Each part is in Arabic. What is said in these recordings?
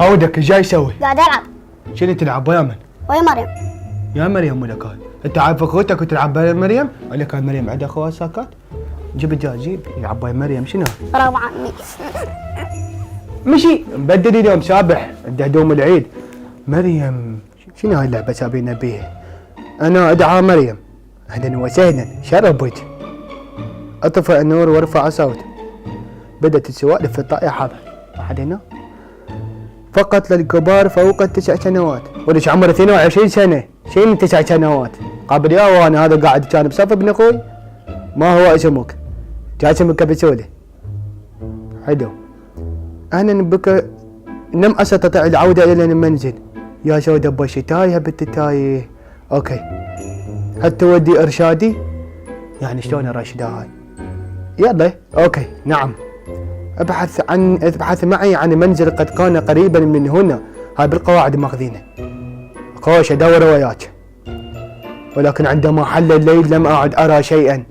عودك ايش جاي يسوي؟ قاعد العب شنو تلعب ويا من؟ ويا مريم. يا مريم ولك هاي، انت عارف اخوتك وتلعب ويا مريم؟ ولا كان مريم عندها اخوات ساكات؟ جيب الجاي جيب يلعب ويا مريم شنو؟ رغم عني. مشي مبدل اليوم سابح عنده هدوم العيد. مريم شنو هاي اللعبة سابينا بيها؟ انا ادعى مريم اهلا وسهلا شربت. اطفئ النور وارفع صوت. بدأت السوالف في الطائحة. احد هنا؟ فقط للكبار فوق التسع سنوات. ولش عمره 22 سنة، شنو 9 سنوات؟ قابل يا وانا هذا قاعد كان بصف ابن اخوي. ما هو اسمك؟ جاسم كبسولة. حلو. انا بك لم استطع العودة الى المنزل. يا سودة بوشي تايه بنت تايه. اوكي. هل تودي ارشادي؟ يعني شلون ارشدها هاي؟ يلا اوكي نعم. ابحث معي عن منزل قد كان قريبا من هنا. هاي بالقواعد ماخذينه. خوش ادور وياك. ولكن عندما حل الليل لم اعد ارى شيئا.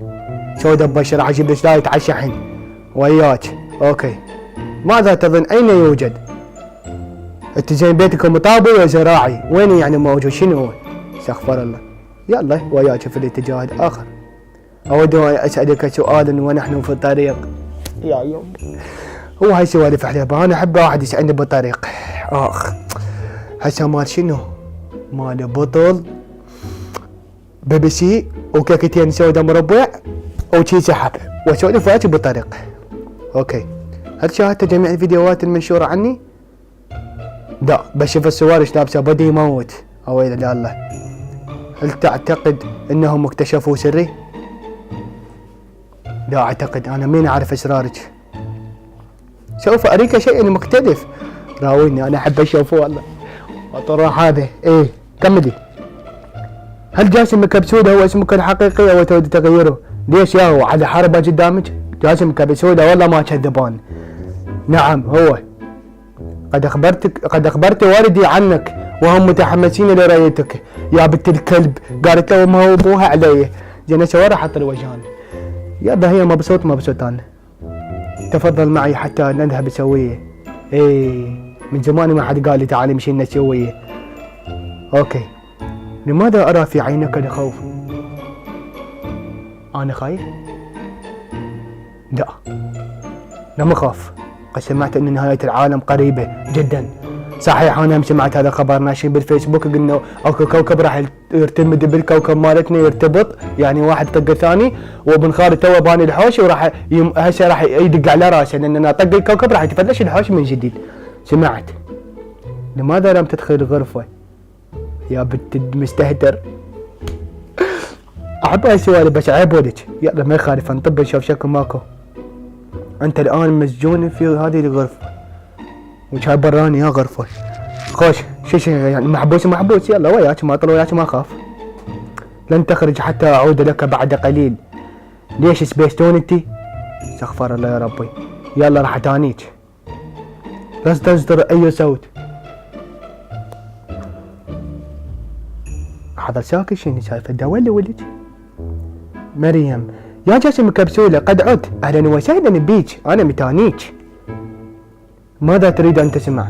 سودة بوشي راح اجيب لك لا يتعشى حين وياك. اوكي. ماذا تظن اين يوجد؟ اتجاه بيتك مطابق وزراعي، وين يعني موجود؟ شنو هو؟ استغفر الله. يلا وياك في الاتجاه الاخر. اود ان اسالك سؤالا ونحن في الطريق. يا يوم هو هاي سوالف حليبه، انا احب واحد يسالني بالطريق. اخ هسه مال شنو؟ مال بطل BBC وكيكتين سودا مربع وشي سحب واسولف وياك بالطريق. اوكي. هل شاهدت جميع الفيديوهات المنشورة عني؟ لا بشوف السوارش لابسة بدي يموت. اويلي الله. هل تعتقد انهم اكتشفوا سري؟ لا اعتقد، انا مين اعرف اسرارك؟ سوف اريك شيء مختلف. راويني انا احب اشوفه والله. وطرح هذا ايه كملي. هل جاسم كبسولة هو اسمك الحقيقي او تود تغييره؟ ليش يا هو على حربة قدامك؟ جاسم كبسولة والله ما كذبان. نعم هو. قد اخبرت والدي عنك وهم متحمسين لرؤيتك. يا بنت الكلب قالت له ما هو ابوها علي. جينا سوا حط الوجهان. يابا هي مبسوط انا. تفضل معي حتى نذهب سويه. ايه من زمان ما حد قال لي تعالي مشينا سويه. اوكي. لماذا ارى في عينك الخوف؟ انا خايف؟ لا لم اخاف. قد سمعت ان نهاية العالم قريبة جدا. صحيح انا سمعت هذا الخبر ناشرين بالفيسبوك انه اكو كوكب راح يرتمد بالكوكب مالتنا يرتبط، يعني واحد طق الثاني وابن خالد تو باني الحوش وراح هسه راح يدق على راسه لان طق الكوكب راح يتفلش الحوش من جديد. سمعت. لماذا لم تدخل الغرفة؟ يا بنت المستهتر. احب هاي السوالف بس عيب ولك. يلا ما يخالف نطب نشوف شكل ماكو. انت الان مسجون في هذه الغرفة وجاي براني يا غرفة. خوش شو يعني محبوس. يلا وياك ما طلع وياك ما اخاف. لن تخرج حتى اعود لك بعد قليل. ليش سبيستون انتي؟ استغفر الله يا ربي. يلا راح اتانيك. لا تصدر اي صوت. حضر ساكت شنو سالفة دولة ولد؟ مريم يا جاسم كبسولة قد عدت. اهلا وسهلا بيك انا متانيك. ماذا تريد ان تسمع؟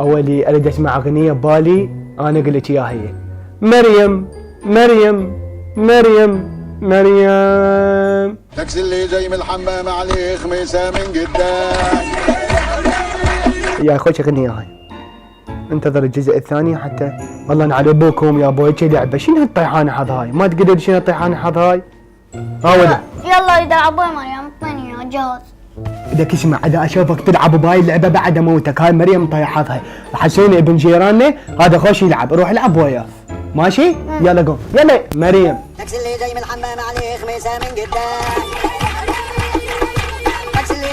اولي اريد اسمع اغنية ببالي انا اقول لك اياها هي. مريم مريم مريم مريم. تاكسي اللي جاي من الحمام عليه خميسة من قدام. يا اخوي اغنية هاي. انتظر الجزء الثاني حتى والله انا على ابوكم يا ابوي شي لعبة. شنو هالطيحانة حظ هاي؟ ما تقدر شنو الطيحانة حظ هاي؟ ولد يلا اذا العبوا مريم اعطيني يا جاهز. بدك اسمع اذا اشوفك تلعب بهاي اللعبه بعد اموتك. هاي مريم طيحتها. حسوني ابن جيراننا هذا خوش يلعب روح العب وياه ماشي؟ يلا قوم يلا مريم. تاكسي اللي جاي من الحمام عليه خميسه من قدام. تاكسي اللي